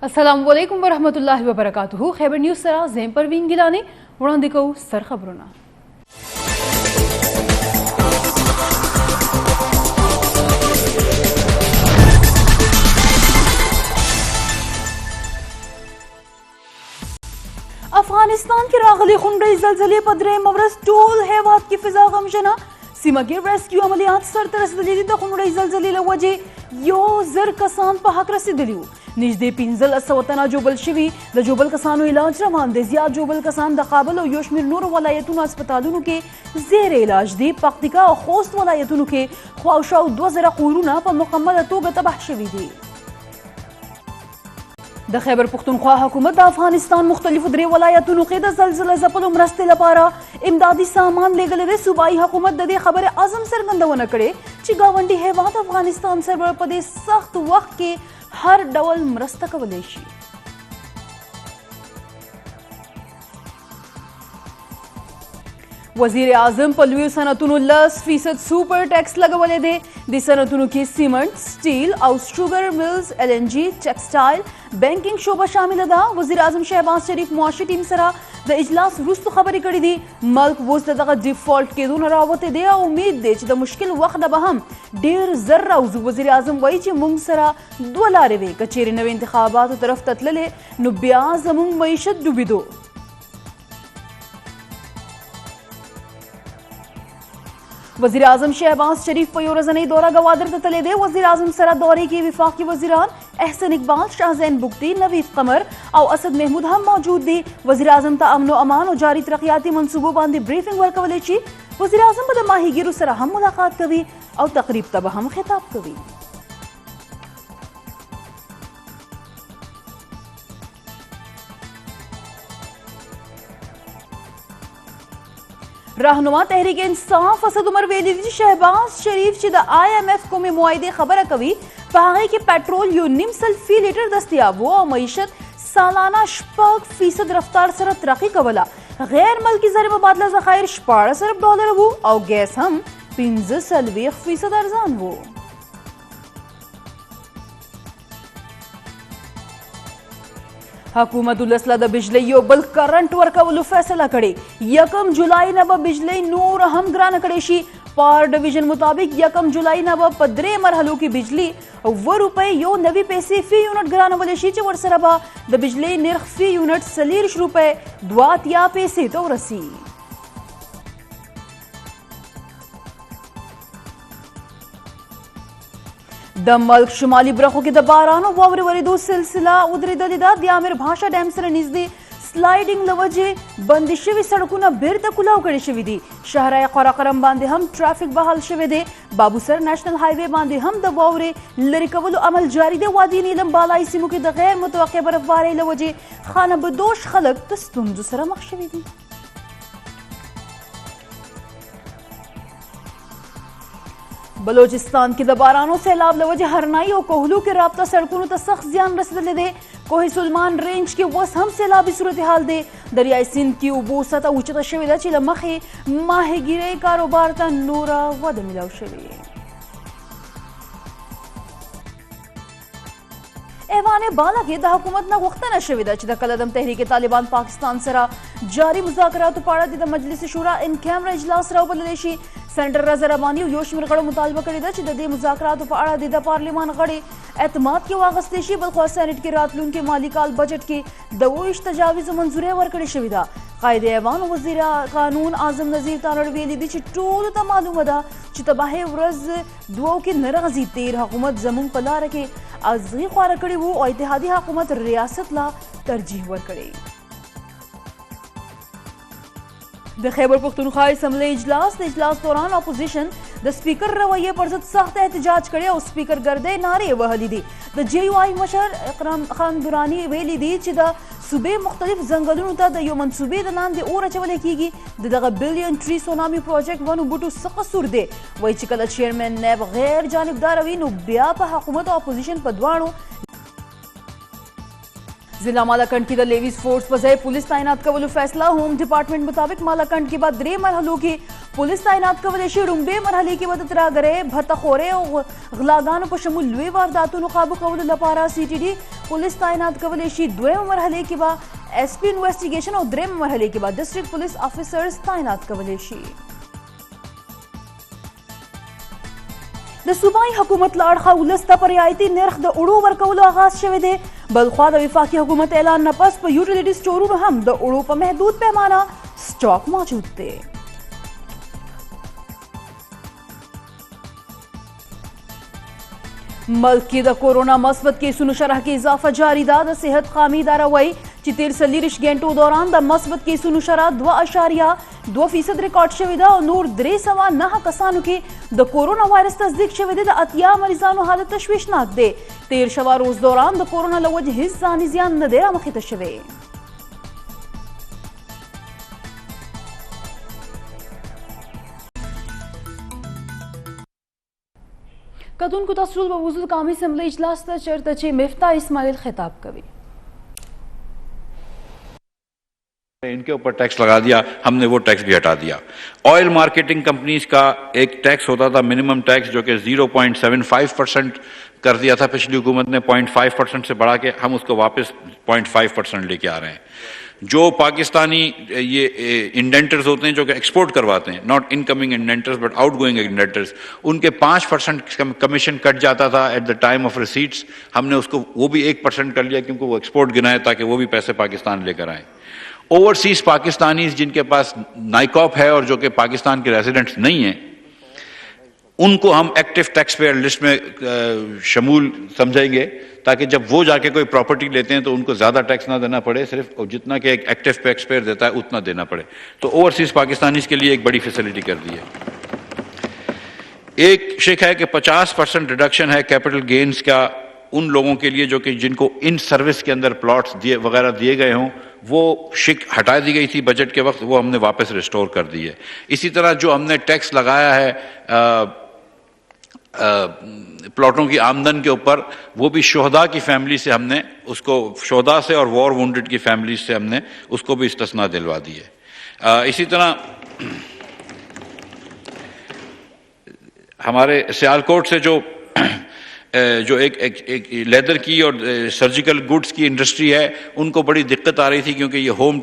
السلام علیکم ورحمۃ اللہ وبرکاتہ. خیبر نیوز سره زم پروین ګیلانی وړاندې کوو سر خبرونه. افغانستان کې راغلي خونډۍ زلزلې په درېیم ورځ ټول هیواد کې فضا غمجنه. سیمه کې ریسکیو عملیات سرته رسېدلي دي. د خونډۍ زلزلې له وجې 1,000 کسان په حق رسېدلي وو. نږدې 1500 تنه جوبل شوي. د جوبل کسانو علاج روان دی. زیات جوبل کسان د کابل او یو شمېر نورو ولایتونو هسپتالونو کې زیر علاج دي. پکتیکا او خوست ولایتونو کې خواوشاو 2000 کورونه په مکمله توګه تباه شوي دي. د خیبر پختونخوا حکومت د افغانستان مختلفو 3 ولایتونو کې د زلزله ځپلو مرستې لپاره امدادي سامان لیږلی دی. صوبایي حکومت د دې خبرې عزم څرګندونه کړې چې ګاونډي هیواد افغانستان سره په دې سخت وخت کې هر ډول مرسته کولی شي. وزیر اعظم په لویو صنعتونو 10% سوپر ټیکس لګولی دی. د صنعتونو کې سیمنټ، سټیل او شوګر ملز، LNG، ټیکسټایل، بینکینګ شعبه شامله ده. وزیر اعظم شهباز شریف معاشي ټیم سره د اجلاس وروسته خبرې کړې دي. ملک اوس د دغه ډیفالټ کېدو نه راوتی دی او امید دی چې د مشکل وخت نه به هم ډېر زر راوځو. وزیر اعظم وایي چې موږ سره 2 لارې وې. که چیرې نوې انتخاباتو طرف ته تللې نو بیا زموږ معیشت ډوبېدو. وزیر اعظم شهباز شریف په یو ورځنۍ دوره ګوادر ته تللی دی. وزیر اعظم سره دورې کې وفاقي وزیران احسن اقبال، شاهزین بگٹی، نوید قمر او اسد محمود هم موجود دي. وزیر اعظم ته امن و امان او جاري ترقیاتي منصوبو باندې بریفنګ ورکولی شي. وزیر اعظم به د ماهیګیرو سره هم ملاقات کوي او تقریب ته به هم خطاب کوي. راهنما تحریک انصاف اسد عمر ویلي دي چې شهباز شریف چې د IMF کومې معاهدې خبره کوي په هغې کې پټرول 1.5 فی لیټر دستیاب و او معیشت سالانه 6% رفتار سره ترقي کوله. غیر ملکي زر مبادله ذخایر 14 ارب ډالر وو او ګیس هم 45% ارزان وو. حکومت ولسله د بجلی یو بل کرنټ ورکولو فیصله کړې. 1 جولای نه به بجلی نور هم ګرانه کړې شي. پاور ډویژن مطابق 1 جولای نه به په 3 مرحلو کې بجلی 9 روپۍ 90 پیسې فی یونټ ګرانولی شي چې ورسره به د بجلی نرخ فی یونټ 40 روپۍ 82 پیسې ته ورسي. د ملک شمالي برخو کې د باران او واورې ورېدو سلسله ودرېدلې ده. د امیر بھاشا ډیم سره نږدې سلایډینګ له وجې بندې شوي سړکونه بیرته کلاو کړي شوي دي. شهرای قراقرم باندې هم ټرافیک بحال شوی دی. بابوسر نیشنل هایوے باندې هم د واورې لرې کولو عمل جاري دی. وادي نیلم بالایي سیمو کې د غیر متوقع برفبارۍ له وجې خانه بدوش خلک د ستونزو سره مخ شوي دي. بلوچستان کې د باران او سیلاب له وجې هرنائی او کوهلو کې رابطه سړکونو ته سخت زیان رسېدلی دی. کوه سلمان رینج کې اوس هم سیلابي صورتحال دی. دریای سیند کې اوبو سطحه اوچته شوې ده چې له مخې ماهیګیرۍ کاروبار ته نوره وده میلاو شوې. ایوان بالا کې د حکومت نه غوښتنه شوې ده چې د کلدم تحریک طالبان پاکستان سره جاري مذاکراتو په اړه د مجلس شورا ان کیمرا اجلاس راوبللی شي. سینیټر رضا رباني او یو شمېر غړو مطالبه کړې ده چې د دې مذاکراتو په اړه د پارلمان غړي اعتماد کې واغوستی شي. بلخوا سینیټ کې راتلونکي مالي کال بجټ کې د 20 تجاویزو منظوري ورکړې شوې ده. قائد ایوان وزیر قانون اعظم نظیر تانړ ویلي دي چې ټولو ته معلومه ده چې تباهۍ ورځ 2 کې نه راځي. تیر حکومت زموږ په لاره کې ازغي خواره کړې وو او اتحادي حکومت ریاست لا ترجیح ورکړې. د خیبر پختونخوا اسمبلی اجلاس د اجلاس دوران اپوزیشن د سپیکر رویې پر ضد سخت احتجاج کړی او سپیکر ګردۍ نارې وهلې دي. د JUI مشر اکرم خان درانی ویلي دي چې د صوبې مختلف ځنګلونو ته د یو منصوبې د لاندې اور اچولی کیږي. د دغه بلین ټری سونامي پروجیکټ ونو بوټو څه قصور دی. وایي چې کله چیرمن نیب غیر جانبداره وي نو بیا په حکومت او اپوزیشن په دواړو ضلع مالاکنڈ کی د لیویز فورس په ځای پولیس تعینات کولو فیصله. ہوم ډپارټمنټ مطابق مالاکنڈ کې به 3 مرحلو کې پولیس تعینات کولای شي رومبه مرحلې کې به د ترهګرۍ بهتخورۍ او غلاګانو په شمول لوی وارداتونو قابو کولو لپاره سی ټي ډي پولیس تعینات کولای شي. دویمه مرحلې کې به ایس پی انویسټیګیشن او درېیمه مرحلې کې به ډسټرکټ پولیس افیسرز تعینات کولای شي. د صوبایي حکومت له اړخه ولس ته په رعایتي نرخ د اوړو ورکولو آغاز شوی دی. بلخوا د وفاقي حکومت اعلان نه پس په یوټیلیټي سټورونو هم د اوړو په محدود پیمانه سټاک موجود دی. ملک کې د کورونا مثبت کیسونو شرح کې اضافه جاری ده. د صحت قامي اداره وایي چې تیر 40 غنټو دوران د مثبت کیسونو شرح 2.2% ریکارډ شوې ده او نور 309 کسانو کې د کورونا وایرس تصدیق شوی دی. د 80 مریضانو حالت تشویشناک دی. تیر شوه روز دوران د کورونا له وجې هیڅ ځاني زیان نه دی رامخې ته شوی. کتونکو تاسو ټول به وضو قومي اسمبلی اجلاس ته چیرته چې مفتاح اسماعیل خطاب کوي. ان کے اوپر ٹیکس لگا دیا، ہم نے وہ ٹیکس بھی ہٹا دیا. آئل مارکیٹنگ کمپنیز کا ایک ٹیکس ہوتا تھا منیمم ٹیکس جو کہ 0.75% کر دیا تھا پچھلی حکومت نے، 0.5% سے بڑھا کے ہم اس کو واپس 0.5% لے کے آ رہے ہیں. جو پاکستانی یہ انڈینٹرز ہوتے ہیں جو کہ ایکسپورٹ کرواتے ہیں، ناٹ ان کمنگ انڈینٹرز بٹ آؤٹ گوئنگ انڈینٹرز، ان کے 5% کمیشن کٹ جاتا تھا ایٹ دا ٹائم آف ریسیٹس. ہم نے اس کو وہ بھی 1% کر لیا کیونکہ وہ ایکسپورٹ گنائے تاکہ وہ بھی پیسے پاکستان لے کر آئیں. اوورسیز پاکستانیز جن کے پاس نائکاپ ہے اور جو کہ پاکستان کے ریزیڈنٹس نہیں ہیں، ان کو ہم ایکٹیو ٹیکس پیئر لسٹ میں شمول سمجھیں گے تاکہ جب وہ جا کے کوئی پراپرٹی لیتے ہیں تو ان کو زیادہ ٹیکس نہ دینا پڑے، صرف جتنا کہ ایک ایکٹیو ٹیکس پیئر دیتا ہے اتنا دینا پڑے. تو اوورسیز پاکستانیز کے لیے ایک بڑی فیسلٹی کر دی ہے. ایک شک ہے کہ 50% ریڈکشن ہے کیپٹل گینز کا ان لوگوں کے لیے جو کہ جن کو ان سروس کے اندر پلاٹس وغیرہ دیے گئے ہوں. وہ شک ہٹا دی گئی تھی بجٹ کے وقت، وہ ہم نے واپس ریسٹور کر دی ہے. اسی طرح جو ہم نے ٹیکس لگایا ہے پلاٹوں کی آمدن کے اوپر، وہ بھی شہداء کی فیملی سے ہم نے اس کو، شہداء سے اور وار وونڈڈ کی فیملی سے ہم نے اس کو بھی استثناء دلوا دی ہے. اسی طرح ہمارے سیالکوٹ سے جو ایک لیدر کی اور سرجیکل گڈس کی انڈسٹری ہے، ان کو بڑی دقت آ رہی تھی کیونکہ یہ ہوم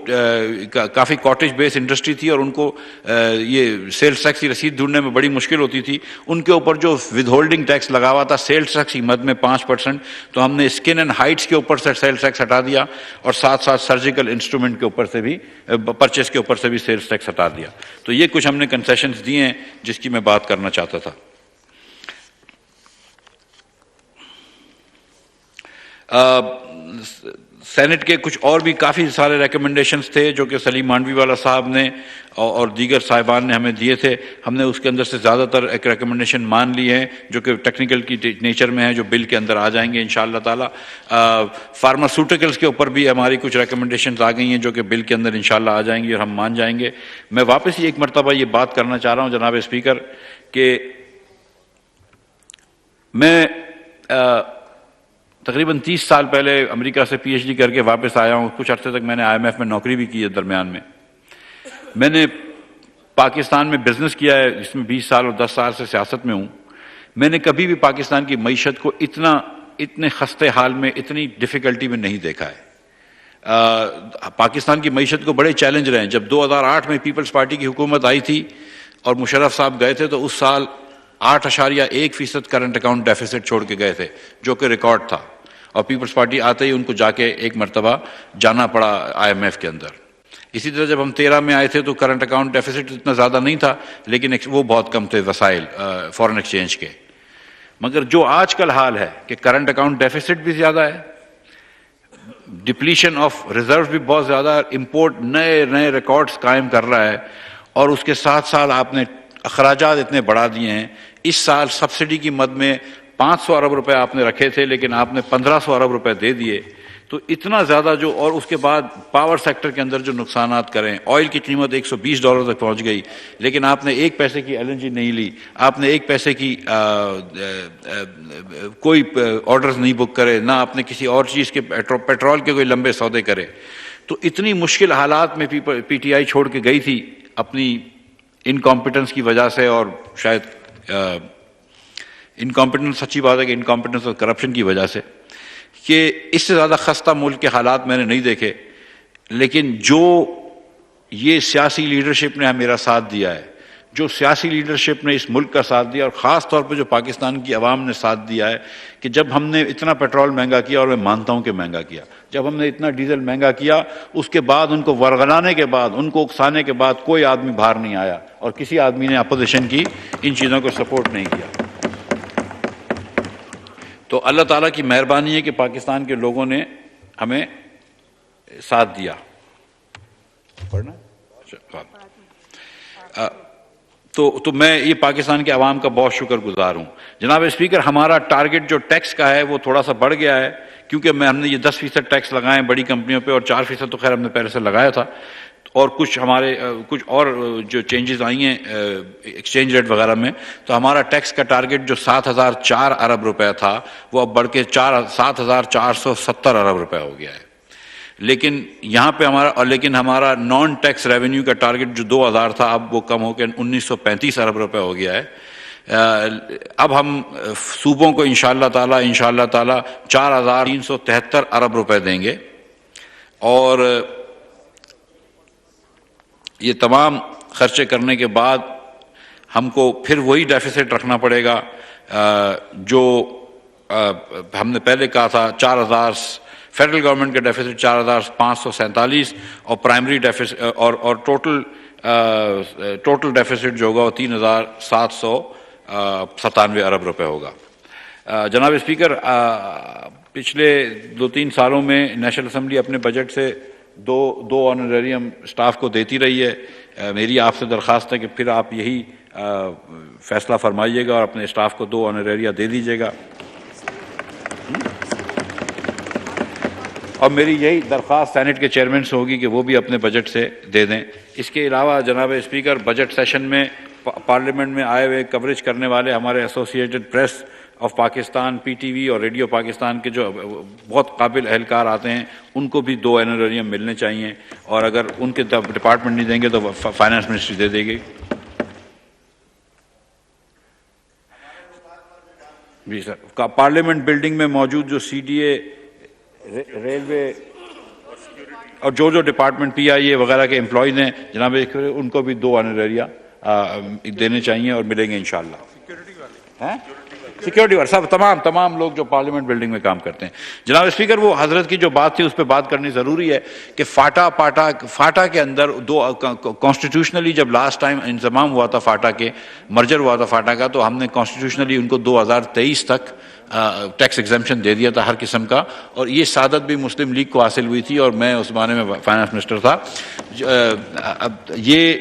کافی کاٹیج بیس انڈسٹری تھی اور ان کو یہ سیلز ٹیکس کی رسید ڈھونڈنے میں بڑی مشکل ہوتی تھی. ان کے اوپر جو ود ہولڈنگ ٹیکس لگا ہوا تھا سیلز ٹیکس کی مد میں 5%، تو ہم نے اسکن اینڈ ہائٹس کے اوپر سے سیلز ٹیکس ہٹا دیا اور ساتھ ساتھ سرجیکل انسٹرومنٹ کے اوپر سے بھی پرچیز کے اوپر سے بھی سیلز ٹیکس ہٹا دیا. تو یہ کچھ ہم نے کنسیشنز دیے ہیں جس کی میں بات کرنا چاہتا تھا. سینٹ کے کچھ اور بھی کافی سارے ریکمنڈیشنز تھے جو کہ سلیم مانڈوی والا صاحب نے اور دیگر صاحبان نے ہمیں دیے تھے. ہم نے اس کے اندر سے زیادہ تر ایک ریکمنڈیشن مان لی ہیں جو کہ ٹیکنیکل کی نیچر میں ہیں، جو بل کے اندر آ جائیں گے انشاءاللہ تعالی. فارماسیوٹیکلز کے اوپر بھی ہماری کچھ ریکمنڈیشنز آ گئی ہیں جو کہ بل کے اندر انشاءاللہ آ جائیں گی اور ہم مان جائیں گے. میں واپس ہی ایک مرتبہ یہ بات کرنا چاہ رہا ہوں جناب اسپیکر کہ میں تقریباً 30 سال پہلے امریکہ سے پی ایچ ڈی کر کے واپس آیا ہوں. کچھ عرصے تک میں نے IMF میں نوکری بھی کی ہے. درمیان میں نے پاکستان میں بزنس کیا ہے جس میں 20 سال اور 10 سال سے سیاست میں ہوں. میں نے کبھی بھی پاکستان کی معیشت کو اتنے خستے حال میں، اتنی ڈیفیکلٹی میں نہیں دیکھا ہے. پاکستان کی معیشت کو بڑے چیلنج رہے ہیں. جب 2008 میں پیپلز پارٹی کی حکومت آئی تھی اور مشرف صاحب گئے تھے تو اس سال 8.1% کرنٹ اکاؤنٹ ڈیفیسٹ چھوڑ کے گئے تھے جو کہ ریکارڈ تھا، اور پیپلز پارٹی آتے ہی ان کو جا کے ایک مرتبہ جانا پڑا IMF کے اندر. اسی طرح جب ہم 13 میں آئے تھے تو کرنٹ اکاؤنٹ ڈیفیسٹ اتنا زیادہ نہیں تھا لیکن وہ بہت کم تھے وسائل فارن ایکسچینج کے. مگر جو آج کل حال ہے کہ کرنٹ اکاؤنٹ ڈیفیسٹ بھی زیادہ ہے، ڈپلیشن آف ریزرو بھی بہت زیادہ ہے، امپورٹ نئے ریکارڈز قائم کر رہا ہے، اور اس کے ساتھ ساتھ آپ نے اخراجات اتنے بڑھا دیے ہیں. اس سال سبسڈی کی مد میں 500 ارب روپے آپ نے رکھے تھے لیکن آپ نے 1500 ارب روپے دے دیے. تو اتنا زیادہ جو، اور اس کے بعد پاور سیکٹر کے اندر جو نقصانات کریں، آئل کی قیمت $120 تک پہنچ گئی لیکن آپ نے 1 پیسے کی LNG نہیں لی، آپ نے 1 پیسے کی کوئی آرڈرز نہیں بک کرے، نہ آپ نے کسی اور چیز کے پیٹرول کے کوئی لمبے سودے کرے. تو اتنی مشکل حالات میں PTI چھوڑ کے گئی تھی اپنی انکمپیٹنس کی وجہ سے اور شاید انکمپیٹنس، سچی بات ہے کہ انکمپیٹنس اور کرپشن کی وجہ سے، کہ اس سے زیادہ خستہ ملک کے حالات میں نے نہیں دیکھے. لیکن جو یہ سیاسی لیڈرشپ نے میرا ساتھ دیا ہے، جو سیاسی لیڈرشپ نے اس ملک کا ساتھ دیا، اور خاص طور پہ جو پاکستان کی عوام نے ساتھ دیا ہے، کہ جب ہم نے اتنا پیٹرول مہنگا کیا، اور میں مانتا ہوں کہ مہنگا کیا، جب ہم نے اتنا ڈیزل مہنگا کیا، اس کے بعد ان کو ورغلانے کے بعد، ان کو اکسانے کے بعد کوئی آدمی باہر نہیں آیا، اور کسی آدمی نے اپوزیشن کی ان چیزوں کو سپورٹ نہیں کیا. تو اللہ تعالیٰ کی مہربانی ہے کہ پاکستان کے لوگوں نے ہمیں ساتھ دیا. پڑھنا تو میں یہ پاکستان کے عوام کا بہت شکر گزار ہوں. جناب اسپیکر، ہمارا ٹارگٹ جو ٹیکس کا ہے وہ تھوڑا سا بڑھ گیا ہے، کیونکہ ہم نے یہ 10% ٹیکس لگائے بڑی کمپنیوں پہ، اور 4% تو خیر ہم نے پہلے سے لگایا تھا، اور کچھ اور جو چینجز آئی ہیں ایکسچینج ریٹ وغیرہ میں، تو ہمارا ٹیکس کا ٹارگٹ جو 7,004 ارب روپے تھا وہ اب بڑھ کے 7,470 ارب روپے ہو گیا ہے. لیکن یہاں پہ ہمارا نان ٹیکس ریونیو کا ٹارگٹ جو 2,000 تھا اب وہ کم ہو کے 1,935 ارب روپے ہو گیا ہے. اب ہم صوبوں کو انشاءاللہ تعالی 4,373 ارب روپے دیں گے، اور یہ تمام خرچے کرنے کے بعد ہم کو پھر وہی ڈیفیسٹ رکھنا پڑے گا جو ہم نے پہلے کہا تھا. 4,000 فیڈرل گورنمنٹ کا ڈیفیسٹ 4,547، اور پرائمری ڈیفیسٹ اور ٹوٹل ڈیفیسٹ جو ہوگا وہ 3,797 ارب روپے ہوگا. جناب اسپیکر، پچھلے 2-3 سالوں میں نیشنل اسمبلی اپنے بجٹ سے دو آنروریم اسٹاف کو دیتی رہی ہے. میری آپ سے درخواست ہے کہ پھر آپ یہی فیصلہ فرمائیے گا اور اپنے اسٹاف کو 2 آنروریا دے دیجیے گا. اور میری یہی درخواست سینٹ کے چیئرمین سے ہوگی کہ وہ بھی اپنے بجٹ سے دے دیں. اس کے علاوہ جناب اسپیکر، بجٹ سیشن میں پارلیمنٹ میں آئے ہوئے کوریج کرنے والے ہمارے ایسوسیٹڈ پریس آف پاکستان، پی ٹی وی اور ریڈیو پاکستان کے جو بہت قابل اہلکار آتے ہیں، ان کو بھی 2 آنروریم ملنے چاہیے، اور اگر ان کے ڈپارٹمنٹ نہیں دیں گے تو فائنانس منسٹری دے دے گی. جی سر. پارلیمنٹ بلڈنگ میں موجود جو سی ڈی اے، ریلوے اور جو ڈپارٹمنٹ پی آئی اے وغیرہ کے امپلائیز ہیں جناب، ان کو بھی 2 آنروریا دینے چاہیے اور ملیں گے انشاءاللہ. سیکیورٹی والے سب تمام لوگ جو پارلیمنٹ بلڈنگ میں کام کرتے ہیں. جناب اسپیکر، وہ حضرت کی جو بات تھی اس پہ بات کرنی ضروری ہے کہ فاٹا کے اندر کانسٹیٹیوشنلی جب لاسٹ ٹائم انضمام ہوا تھا، فاٹا کے مرجر ہوا تھا فاٹا کا، تو ہم نے کانسٹیٹیوشنلی ان کو 2023 تک ٹیکس ایگزمپشن دے دیا تھا ہر قسم کا، اور یہ سعادت بھی مسلم لیگ کو حاصل ہوئی تھی، اور میں اس زمانے میں فائنانس منسٹر تھا. یہ